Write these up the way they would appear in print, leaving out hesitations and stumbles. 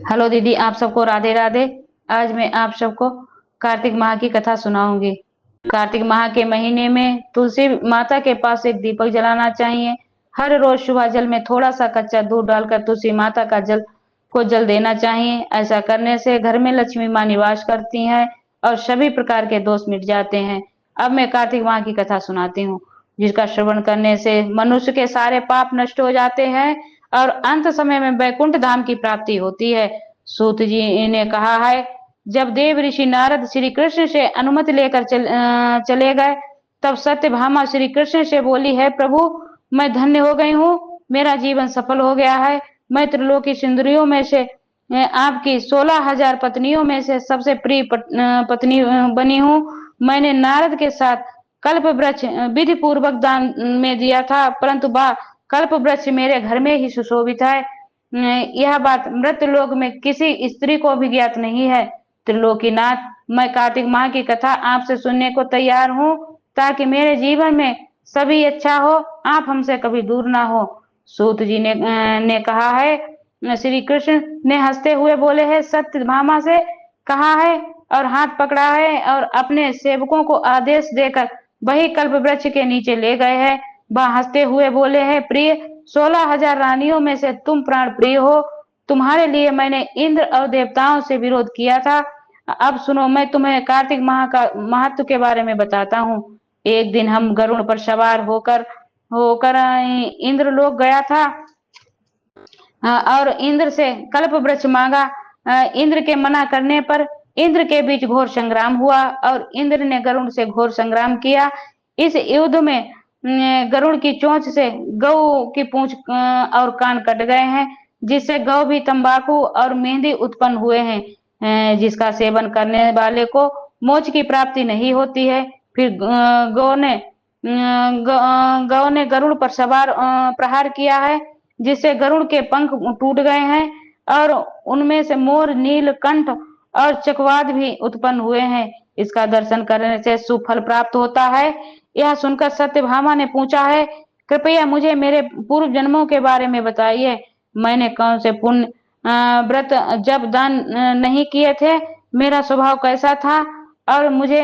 Hello दीदी, आप सबको राधे राधे। आज मैं आप सबको कार्तिक माह की कथा सुनाऊंगी। कार्तिक माह के महीने में तुलसी माता के पास एक दीपक जलाना चाहिए। हर रोज सुबह जल में थोड़ा सा कच्चा दूध डालकर तुलसी माता का जल देना चाहिए। ऐसा करने से घर में लक्ष्मी माँ निवास करती हैं और सभी प्रकार के दोष मिट जाते हैं। अब मैं कार्तिक माह की कथा सुनाती हूँ, जिसका श्रवण करने से मनुष्य के सारे पाप नष्ट हो जाते हैं और अंत समय में वैकुंठ धाम की प्राप्ति होती है। सूत जी ने कहा है, जब देव ऋषि नारद श्री कृष्ण से अनुमति लेकर चले गए, तब सत्यभामा श्री कृष्ण से बोली, है प्रभु, मैं धन्य हो गई हूँ, मेरा जीवन सफल हो गया है। मैं त्रिलोकी सुंदरियों में से आपकी 16,000 पत्नियों में से सबसे प्रिय पत्नी बनी हूँ। मैंने नारद के साथ कल्प वृक्ष विधि पूर्वक दान में दिया था, परंतु कल्प वृक्ष मेरे घर में ही सुशोभित है। यह बात मृत लोक में किसी स्त्री को भी ज्ञात नहीं है। त्रिलोकीनाथ, मैं कार्तिक माह की कथा आपसे सुनने को तैयार हूँ, ताकि मेरे जीवन में सभी अच्छा हो, आप हमसे कभी दूर ना हो। सूत जी ने कहा है, श्री कृष्ण ने हंसते हुए बोले हैं, सत्यभामा से कहा है और हाथ पकड़ा है और अपने सेवकों को आदेश देकर वही कल्प वृक्ष के नीचे ले गए हैं। वह हंसते हुए बोले हैं, प्रिय, 16,000 रानियों में से तुम प्राण प्रिय हो। तुम्हारे लिए मैंने इंद्र और देवताओं से विरोध किया था। अब सुनो, मैं तुम्हें कार्तिक माह का महत्व के बारे में बताता हूँ। एक दिन हम गरुड़ पर सवार होकर होकर इंद्रलोक गया था और इंद्र से कल्प वृक्ष मांगा। इंद्र के मना करने पर इंद्र के बीच घोर संग्राम हुआ और इंद्र ने गरुड़ से घोर संग्राम किया। इस युद्ध में गरुड़ की चोंच से गौ की पूंछ और कान कट गए हैं, जिससे गौ भी तंबाकू और मेहंदी उत्पन्न हुए हैं, जिसका सेवन करने वाले को मोक्ष की प्राप्ति नहीं होती है। फिर गौ ने गरुड़ पर सवार प्रहार किया है, जिससे गरुड़ के पंख टूट गए हैं और उनमें से मोर, नीलकंठ और चकवाद भी उत्पन्न हुए हैं। इसका दर्शन करने से सुफल प्राप्त होता है। यह सुनकर सत्यभामा ने पूछा है, कृपया मुझे मेरे पूर्व जन्मों के बारे में बताइए। मैंने कौन से पुण्य व्रत जब दान नहीं किए थे, मेरा स्वभाव कैसा था और मुझे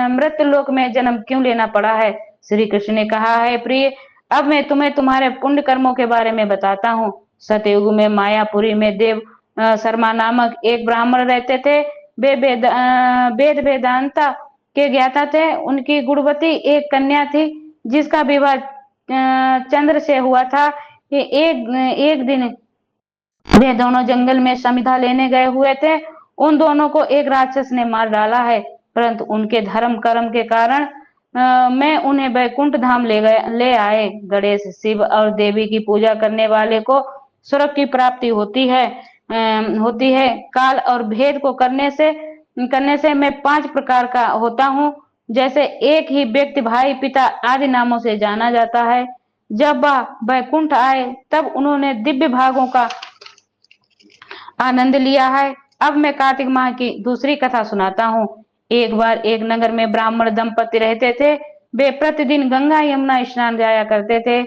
मृत लोक में जन्म क्यों लेना पड़ा है। श्री कृष्ण ने कहा है, प्रिय, अब मैं तुम्हें तुम्हारे पुण्य कर्मों के बारे में बताता हूँ। सतयुग में मायापुरी में देव शर्मा नामक एक ब्राह्मण रहते थे। वे वेद वेदांता के ज्ञाता थे। उनकी गुणवती एक कन्या थी, जिसका विवाह चंद्र से हुआ था। ये एक दिन वे दोनों जंगल में समिधा लेने गए हुए थे। उन दोनों को एक राक्षस ने मार डाला है, परंतु उनके धर्म कर्म के कारण मैं उन्हें वैकुंठ धाम ले आए। गणेश, शिव और देवी की पूजा करने वाले को स्वर्ग की प्राप्ति होती है। काल और भेद को करने से मैं 5 प्रकार का होता हूँ। जैसे एक ही व्यक्ति भाई, पिता आदि नामों से जाना जाता है। जब वह वैकुंठ आए, तब उन्होंने दिव्य भागों का आनंद लिया है। अब मैं कार्तिक माह की दूसरी कथा सुनाता हूँ। एक बार एक नगर में ब्राह्मण दंपति रहते थे। वे प्रतिदिन गंगा यमुना स्नान जाया करते थे।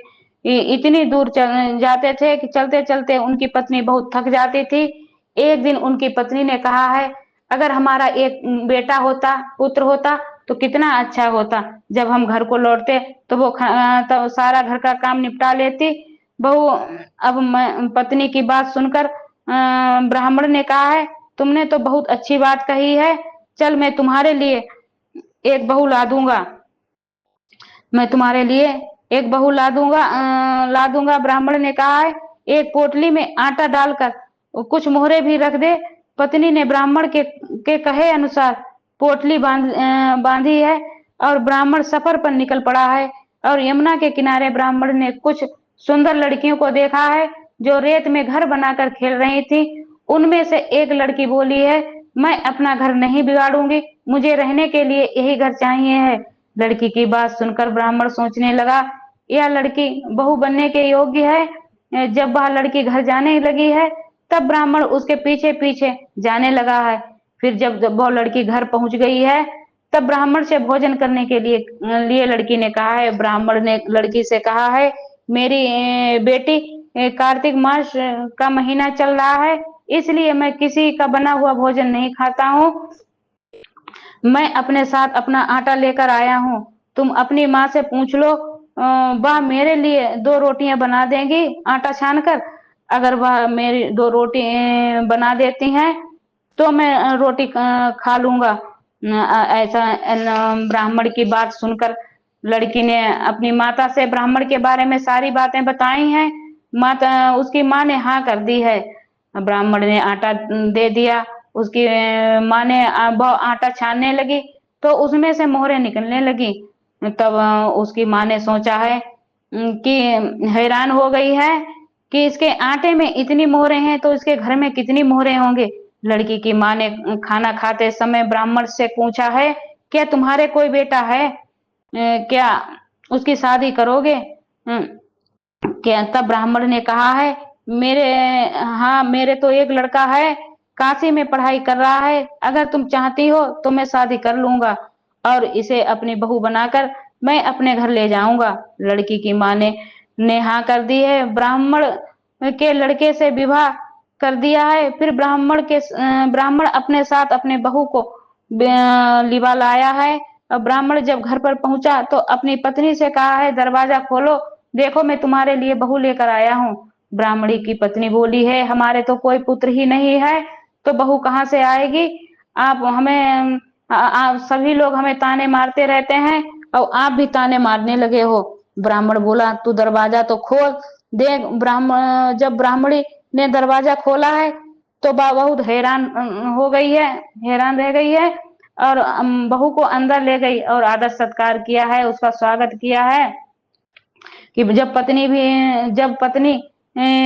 इतनी दूर जाते थे कि चलते चलते उनकी पत्नी बहुत थक जाती थी। एक दिन उनकी पत्नी ने कहा है, अगर हमारा एक बेटा होता, पुत्र होता, तो कितना अच्छा होता। जब हम घर को लौटते तो वो तो सारा घर का काम निपटा लेती। बहू, अब पत्नी की बात सुनकर ब्राह्मण ने कहा है, तुमने तो बहुत अच्छी बात कही है। चल, मैं तुम्हारे लिए एक बहू ला दूंगा। मैं तुम्हारे लिए एक बहू ला दूंगा। ब्राह्मण ने कहा है, एक पोटली में आटा डालकर कुछ मोहरे भी रख दे। पत्नी ने ब्राह्मण के कहे अनुसार पोटली बांधी है और ब्राह्मण सफर पर निकल पड़ा है। और यमुना के किनारे ब्राह्मण ने कुछ सुंदर लड़कियों को देखा है, जो रेत में घर बनाकर खेल रही थी। उनमें से एक लड़की बोली है, मैं अपना घर नहीं बिगाड़ूंगी, मुझे रहने के लिए यही घर चाहिए है। लड़की की बात सुनकर ब्राह्मण सोचने लगा, यह लड़की बहू बनने के योग्य है। जब वह लड़की घर जाने लगी है, तब ब्राह्मण उसके पीछे पीछे जाने लगा है। फिर जब वह लड़की घर पहुंच गई है, तब ब्राह्मण से भोजन करने के लिए लड़की ने कहा है। ब्राह्मण ने लड़की से कहा है, मेरी बेटी, कार्तिक मास का महीना चल रहा है, इसलिए मैं किसी का बना हुआ भोजन नहीं खाता हूँ। मैं अपने साथ अपना आटा लेकर आया हूँ। तुम अपनी माँ से पूछ लो, वह मेरे लिए 2 रोटियां बना देंगी आटा छान कर। अगर वह मेरी 2 रोटी बना देती हैं तो मैं रोटी खा लूंगा। ऐसा ब्राह्मण की बात सुनकर लड़की ने अपनी माता से ब्राह्मण के बारे में सारी बातें बताई हैं। माता उसकी माँ ने हाँ कर दी है। ब्राह्मण ने आटा दे दिया। उसकी माँ ने वो आटा छानने लगी तो उसमें से मोहरें निकलने लगी। तब उसकी माँ ने सोचा है कि हैरान हो गई है कि इसके आटे में इतनी मोहरें हैं तो इसके घर में कितनी मोहरें होंगे। लड़की की माँ ने खाना खाते समय ब्राह्मण से पूछा है, क्या तुम्हारे कोई बेटा है? क्या उसकी शादी करोगे? क्या? तब ब्राह्मण ने कहा है, मेरे हाँ, मेरे तो एक लड़का है, काशी में पढ़ाई कर रहा है। अगर तुम चाहती हो तो मैं शादी कर लूंगा और इसे अपनी बहू बनाकर मैं अपने घर ले जाऊंगा। लड़की की माँ ने हाँ कर दी है। ब्राह्मण के लड़के से विवाह कर दिया है। फिर ब्राह्मण अपने साथ अपने बहू को लिवा लाया है। और ब्राह्मण जब घर पर पहुंचा तो अपनी पत्नी से कहा है, दरवाजा खोलो, देखो मैं तुम्हारे लिए बहू लेकर आया हूँ। ब्राह्मणी की पत्नी बोली है, हमारे तो कोई पुत्र ही नहीं है तो बहू कहाँ से आएगी? आप हमें आप सभी लोग हमें ताने मारते रहते हैं और आप भी ताने मारने लगे हो। ब्राह्मण बोला, तू दरवाजा तो खोल। देख, जब ब्राह्मणी ने दरवाजा खोला है तो बहुत हैरान हो गई है, हैरान रह गई है और बहू को अंदर ले गई और आदर सत्कार किया है, उसका स्वागत किया है। कि जब पत्नी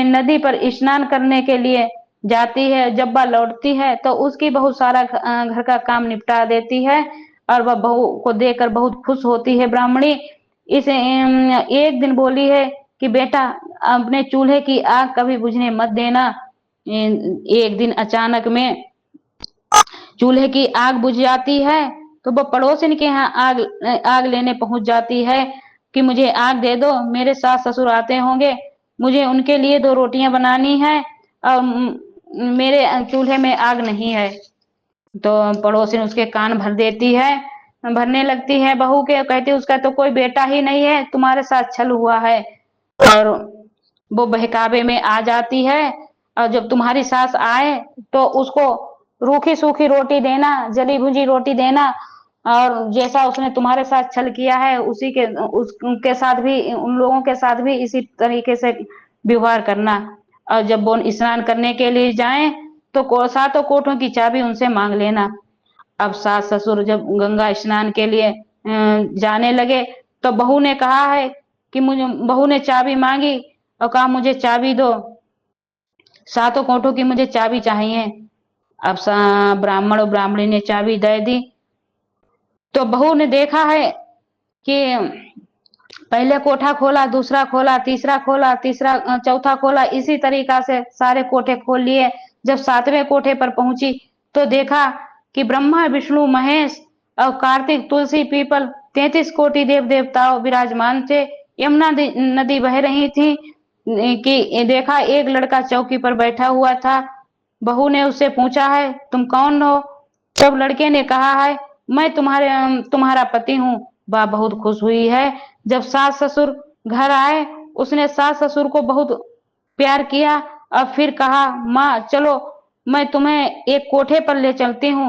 नदी पर स्नान करने के लिए जाती है, जब वह लौटती है तो उसकी बहू सारा घर का काम निपटा देती है और वह बहू को देखकर बहुत खुश होती है। ब्राह्मणी इसे एक दिन बोली है कि बेटा, अपने चूल्हे की आग कभी बुझने मत देना। एक दिन अचानक में चूल्हे की आग बुझ जाती है तो वो पड़ोसिन के यहाँ आग आग लेने पहुंच जाती है कि मुझे आग दे दो, मेरे सास ससुर आते होंगे, मुझे उनके लिए 2 रोटियां बनानी है और मेरे चूल्हे में आग नहीं है। तो पड़ोसिन उसके कान भर देती है, भरने लगती है बहू के, कहती है उसका तो कोई बेटा ही नहीं है, तुम्हारे साथ छल हुआ है। और वो बहकावे में आ जाती है और जब तुम्हारी सास आए तो उसको रूखी सूखी रोटी देना, जली भुजी रोटी देना और जैसा उसने तुम्हारे साथ छल किया है उसी के उसके साथ भी, उन लोगों के साथ भी इसी तरीके से व्यवहार करना। और जब वो स्नान करने के लिए जाएं तो सातों कोठों की चाबी उनसे मांग लेना। अब सास ससुर जब गंगा स्नान के लिए जाने लगे तो बहू ने कहा है कि मुझे, बहू ने चाबी मांगी और कहा मुझे चाबी दो, सातों कोठों की मुझे चाबी चाहिए। अब ब्राह्मण और ब्राह्मणी ने चाबी दे दी तो बहू ने देखा है कि पहले कोठा खोला, दूसरा खोला, तीसरा खोला, चौथा खोला, इसी तरीका से सारे कोठे खोल लिए। जब 7वें कोठे पर पहुंची तो देखा कि ब्रह्मा विष्णु महेश और कार्तिक तुलसी पीपल 33 कोटि देव देवताओं विराजमान थे। यमुना नदी बह रही थी कि देखा एक लड़का चौकी पर बैठा हुआ था। बहू ने उससे पूछा है, तुम कौन हो? तब लड़के ने कहा है, मैं तुम्हारा पति हूँ। वह बहुत खुश हुई है। जब सास ससुर घर आए उसने सास ससुर को बहुत प्यार किया और फिर कहा, माँ चलो मैं तुम्हें एक कोठे पर ले चलती हूँ,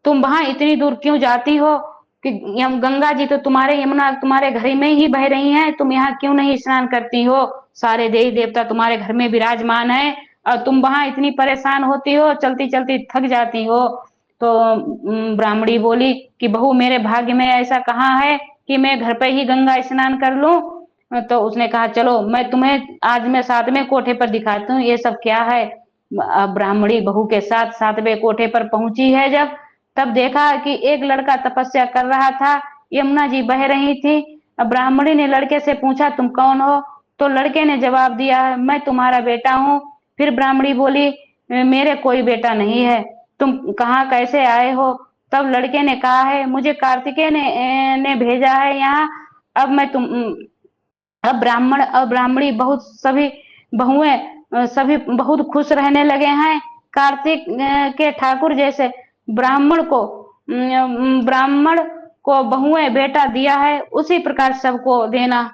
तुम वहां इतनी दूर क्यों जाती हो? कि गंगा जी तो यमुना तुम्हारे घर में ही बह रही हैं, तुम यहाँ क्यों नहीं स्नान करती हो? सारे देवी देवता तुम्हारे घर में विराजमान है और तुम वहां इतनी परेशान होती हो, चलती चलती थक जाती हो। तो ब्राह्मणी बोली कि बहू, मेरे भाग्य में ऐसा कहाँ है कि मैं घर पे ही गंगा स्नान कर लूं। तो उसने कहा, चलो मैं तुम्हें आज मैं 7वें कोठे पर दिखाती हूँ ये सब क्या है। अब ब्राह्मणी बहू के साथ 7वें कोठे पर पहुंची है जब, तब देखा कि एक लड़का तपस्या कर रहा था, यमुना जी बह रही थी। अब ब्राह्मणी ने लड़के से पूछा, तुम कौन हो? तो लड़के ने जवाब दिया, मैं तुम्हारा बेटा हूँ। फिर ब्राह्मणी बोली, मेरे कोई बेटा नहीं है, तुम कहाँ कैसे आए हो? तब लड़के ने कहा है, मुझे कार्तिकेय ने भेजा है यहाँ। अब मैं तुम अब ब्राह्मण और ब्राह्मणी बहुत सभी बहुएं सभी बहुत खुश रहने लगे हैं। कार्तिक के ठाकुर जैसे ब्राह्मण को ब्राह्मण को बहुएं बेटा दिया है, उसी प्रकार सबको देना।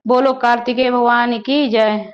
बोलो कार्तिकेय भगवान की जय।